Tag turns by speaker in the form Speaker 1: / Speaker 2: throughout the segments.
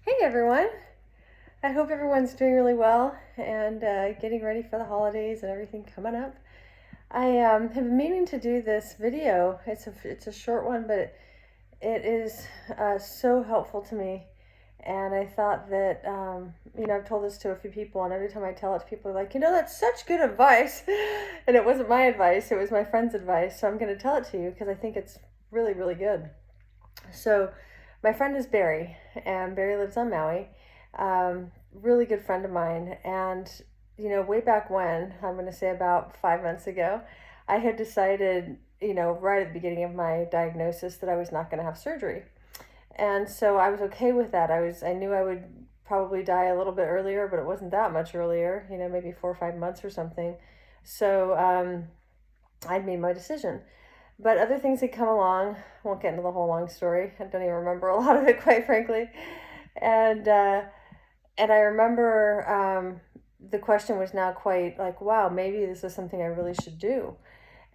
Speaker 1: Hey everyone! I hope everyone's doing really well and getting ready for the holidays and everything coming up. I have been meaning to do this video. It's a short one, but it is so helpful to me. And I thought that I've told this to a few people, and every time I tell it to people, they're like, that's such good advice. And it wasn't my advice; it was my friend's advice. So I'm going to tell it to you because I think it's really, really good. So, my friend is Barry, and Barry lives on Maui. Really good friend of mine. And, way back when, I'm going to say about 5 months ago, I had decided, right at the beginning of my diagnosis that I was not going to have surgery. And so I was okay with that. I knew I would probably die a little bit earlier, but it wasn't that much earlier, maybe 4 or 5 months or something. So I'd made my decision. But other things had come along. Won't get into the whole long story. I don't even remember a lot of it, quite frankly. And and I remember the question was now quite like, wow, maybe this is something I really should do.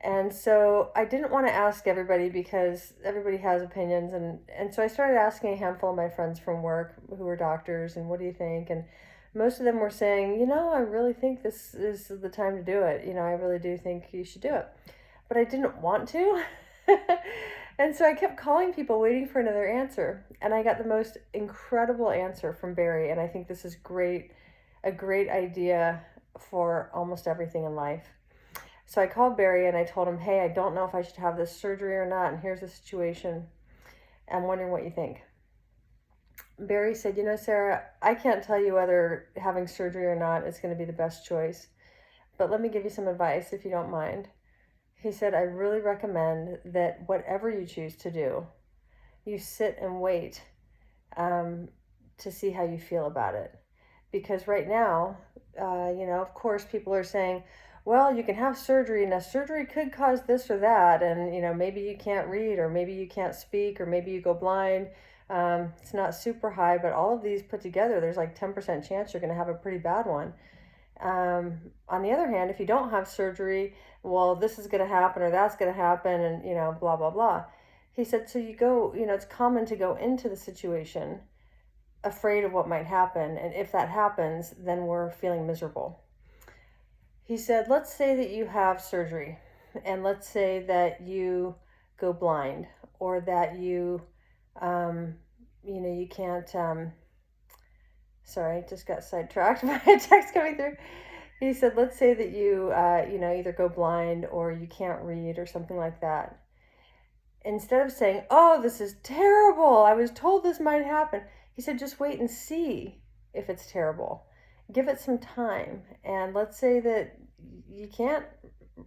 Speaker 1: And so I didn't want to ask everybody because everybody has opinions, and so I started asking a handful of my friends from work who were doctors, and what do you think? And most of them were saying, I really think this is the time to do it. I really do think you should do it, but I didn't want to. And so I kept calling people waiting for another answer. And I got the most incredible answer from Barry. And I think this is a great idea for almost everything in life. So I called Barry and I told him, hey, I don't know if I should have this surgery or not. And here's the situation. I'm wondering what you think. Barry said, Sarah, I can't tell you whether having surgery or not is going to be the best choice. But let me give you some advice if you don't mind. He said, I really recommend that whatever you choose to do, you sit and wait to see how you feel about it. Because right now, of course, people are saying, well, you can have surgery. Now, surgery could cause this or that. And, maybe you can't read, or maybe you can't speak, or maybe you go blind. It's not super high, but all of these put together, there's like 10% chance you're going to have a pretty bad one. On the other hand, if you don't have surgery, well, this is going to happen or that's going to happen, and blah blah blah. He said, so you go, it's common to go into the situation afraid of what might happen, and if that happens, then we're feeling miserable. He said, let's say that you have surgery, and let's say that you go blind, or that you can't. Sorry, I just got sidetracked by a text coming through. He said, let's say that you, either go blind or you can't read or something like that. Instead of saying, oh, this is terrible, I was told this might happen, he said, just wait and see if it's terrible. Give it some time. And let's say that you can't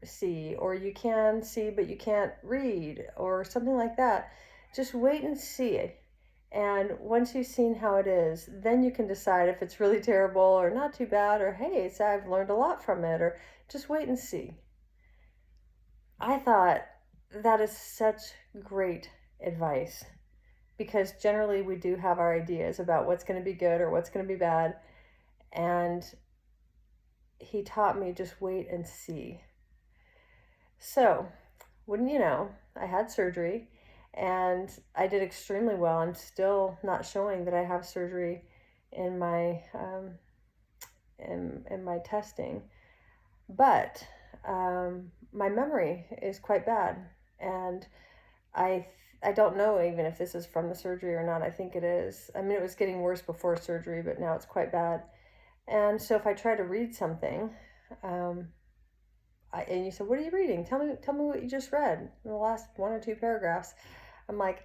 Speaker 1: see, or you can see, but you can't read, or something like that. Just wait and see. And once you've seen how it is, then you can decide if it's really terrible or not too bad, or hey, I've learned a lot from it, or just wait and see. I thought that is such great advice, because generally we do have our ideas about what's going to be good or what's going to be bad. And he taught me just wait and see. So, wouldn't you know, I had surgery and I did extremely well. I'm still not showing that I have surgery in my in my testing, but my memory is quite bad, and I don't know even if this is from the surgery or not. I think it is. I mean, it was getting worse before surgery, but now it's quite bad. And so if I try to read something, um, and you said, "What are you reading? Tell me what you just read in the last 1 or 2 paragraphs." I'm like,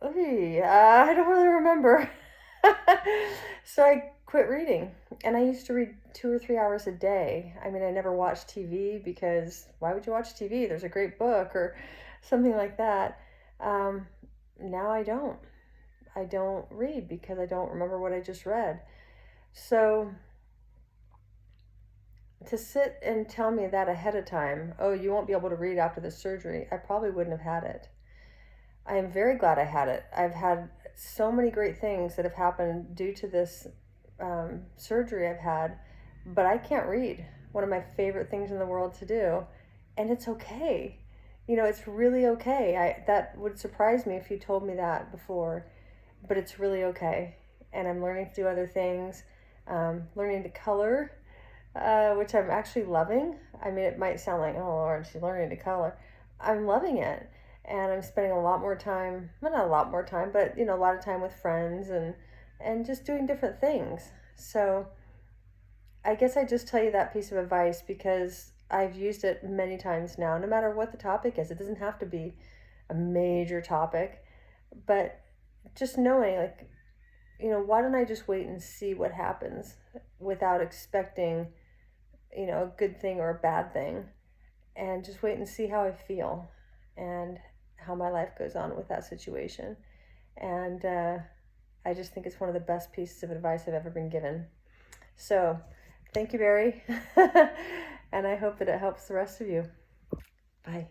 Speaker 1: I don't really remember. So I quit reading, and I used to read 2 or 3 hours a day. I mean, I never watched TV, because why would you watch TV? There's a great book or something like that. Um, Now I don't. I don't read because I don't remember what I just read. So to sit and tell me that ahead of time, oh, you won't be able to read after the surgery, I probably wouldn't have had it. I am very glad I had it. I've had so many great things that have happened due to this surgery I've had, but I can't read. One of my favorite things in the world to do, and it's okay. It's really okay. That would surprise me if you told me that before, but it's really okay. and I'm learning to do other things, learning to color, which I'm actually loving. I mean, it might sound like, oh Lord, she's learning to color. I'm loving it. And I'm spending a lot more time, well, not a lot more time, but a lot of time with friends and just doing different things. So I guess I just tell you that piece of advice because I've used it many times now, no matter what the topic is. It doesn't have to be a major topic, but just knowing, like, why don't I just wait and see what happens without expecting, a good thing or a bad thing, and just wait and see how I feel and how my life goes on with that situation. And I just think it's one of the best pieces of advice I've ever been given. So thank you, Barry. And I hope that it helps the rest of you. Bye.